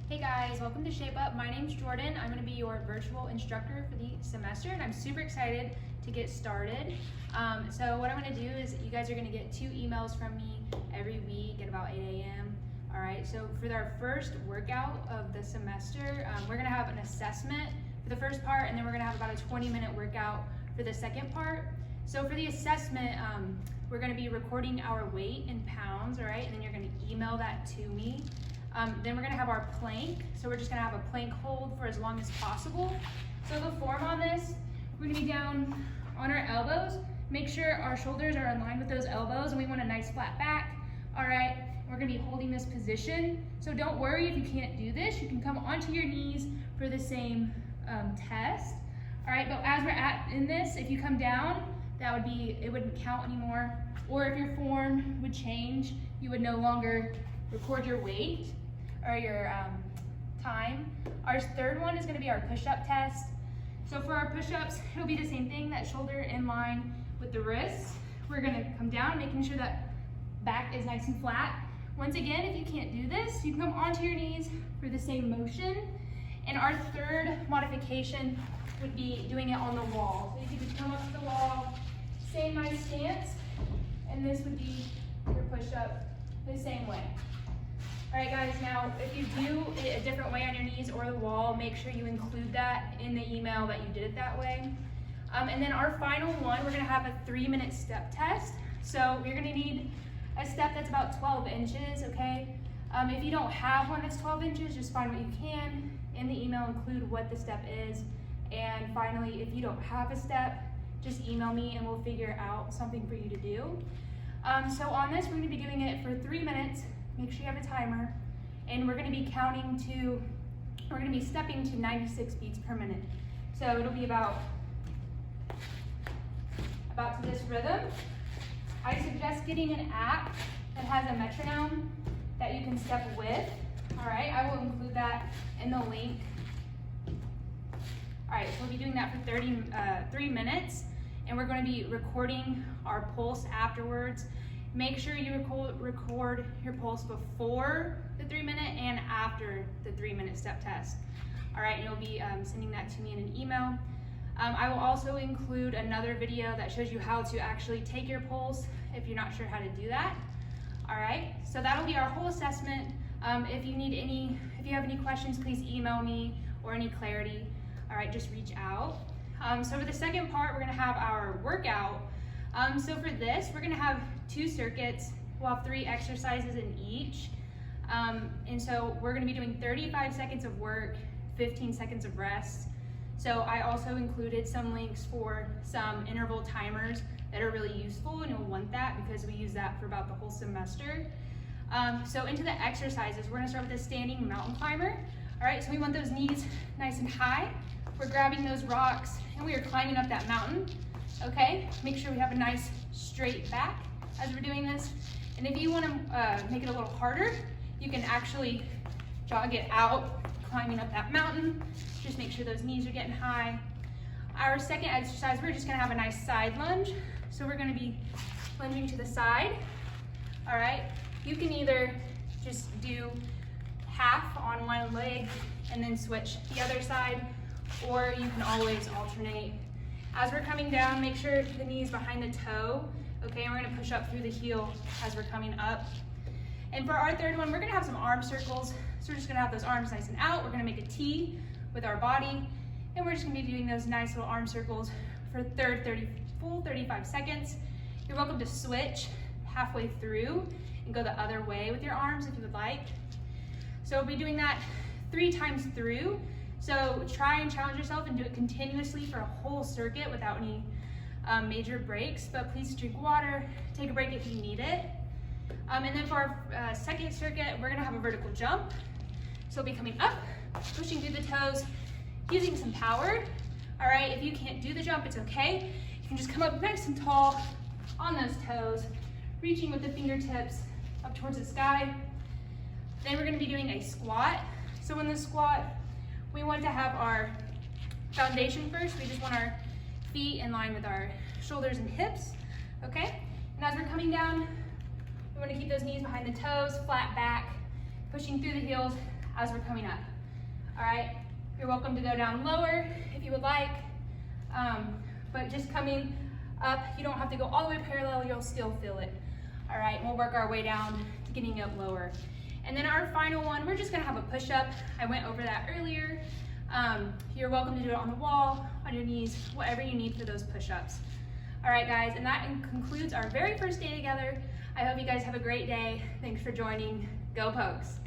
Hey guys, welcome to Shape Up. My name's Jordan. I'm going to be your virtual instructor for the semester, and I'm super excited to get started. So what I'm going to do is you guys are going to get 2 emails from me every week at about 8 a.m. All right, so for our first workout of the semester, we're going to have an assessment for the first part, and then we're going to have about a 20-minute workout for the second part. So for the assessment, we're going to be recording our weight in pounds, all right, and then you're going to email that to me. Then we're going to have our plank, so we're just going to have a plank hold for as long as possible. So the form on this, we're going to be down on our elbows. Make sure our shoulders are in line with those elbows, and we want a nice flat back. All right, we're going to be holding this position. So don't worry if you can't do this. You can come onto your knees for the same test. All right, but as we're in this, if you come down, it wouldn't count anymore. Or if your form would change, you would no longer record your weight or your time. Our third one is going to be our push-up test. So for our push-ups, it'll be the same thing, that shoulder in line with the wrists. We're going to come down, making sure that back is nice and flat. Once again, if you can't do this, you can come onto your knees for the same motion. And our third modification would be doing it on the wall. So you can just come up to the wall, same nice stance, and this would be your push-up the same way. All right, guys, now if you do it a different way on your knees or the wall, make sure you include that in the email that you did it that way. And then our final one, we're gonna have a 3-minute step test. So you're gonna need a step that's about 12 inches, okay? If you don't have one that's 12 inches, just find what you can. In the email, include what the step is. And finally, if you don't have a step, just email me and we'll figure out something for you to do. So on this, we're gonna be doing it for 3 minutes. Make sure you have a timer. And we're gonna be stepping to 96 beats per minute. So it'll be about to this rhythm. I suggest getting an app that has a metronome that you can step with. All right, I will include that in the link. All right, so we'll be doing that for 3 minutes, and we're going to be recording our pulse afterwards. Make sure you record your pulse before the 3-minute and after the 3-minute step test. All right, and you'll be sending that to me in an email. I will also include another video that shows you how to actually take your pulse if you're not sure how to do that. All right, so that'll be our whole assessment. If you have any questions, please email me or any clarity. All right, just reach out. So for the second part, we're gonna have our workout. So for this, we're gonna have 2 circuits. We'll have 3 exercises in each. And so we're gonna be doing 35 seconds of work, 15 seconds of rest. So I also included some links for some interval timers that are really useful, and you'll want that because we use that for about the whole semester. So into the exercises, we're gonna start with the standing mountain climber. All right, so we want those knees nice and high. We're grabbing those rocks and we are climbing up that mountain, okay? Make sure we have a nice straight back as we're doing this. And if you wanna make it a little harder, you can actually jog it out, climbing up that mountain. Just make sure those knees are getting high. Our second exercise, we're just gonna have a nice side lunge. So we're gonna be lunging to the side, all right? You can either just do half on one leg and then switch the other side, or you can always alternate. As we're coming down, make sure the knee's behind the toe, okay? And we're gonna push up through the heel as we're coming up. And for our third one, we're gonna have some arm circles. So we're just gonna have those arms nice and out. We're gonna make a T with our body, and we're just gonna be doing those nice little arm circles for full 35 seconds. You're welcome to switch halfway through and go the other way with your arms if you would like. So we'll be doing that 3 times through. So try and challenge yourself and do it continuously for a whole circuit without any major breaks, but please drink water, take a break if you need it. And then for our second circuit, we're gonna have a vertical jump. So we'll be coming up, pushing through the toes, using some power. All right, if you can't do the jump, it's okay. You can just come up nice and tall on those toes, reaching with the fingertips up towards the sky. Then we're gonna be doing a squat. So in the squat, we want to have our foundation first. We just want our feet in line with our shoulders and hips, okay? And as we're coming down, we want to keep those knees behind the toes, flat back, pushing through the heels as we're coming up. All right, you're welcome to go down lower if you would like, but just coming up, you don't have to go all the way parallel, you'll still feel it. All right, we'll work our way down to getting up lower. And then our final one, we're just gonna have a push-up. I went over that earlier. You're welcome to do it on the wall, on your knees, whatever you need for those push-ups. All right, guys, and that concludes our very first day together. I hope you guys have a great day. Thanks for joining. Go Pokes.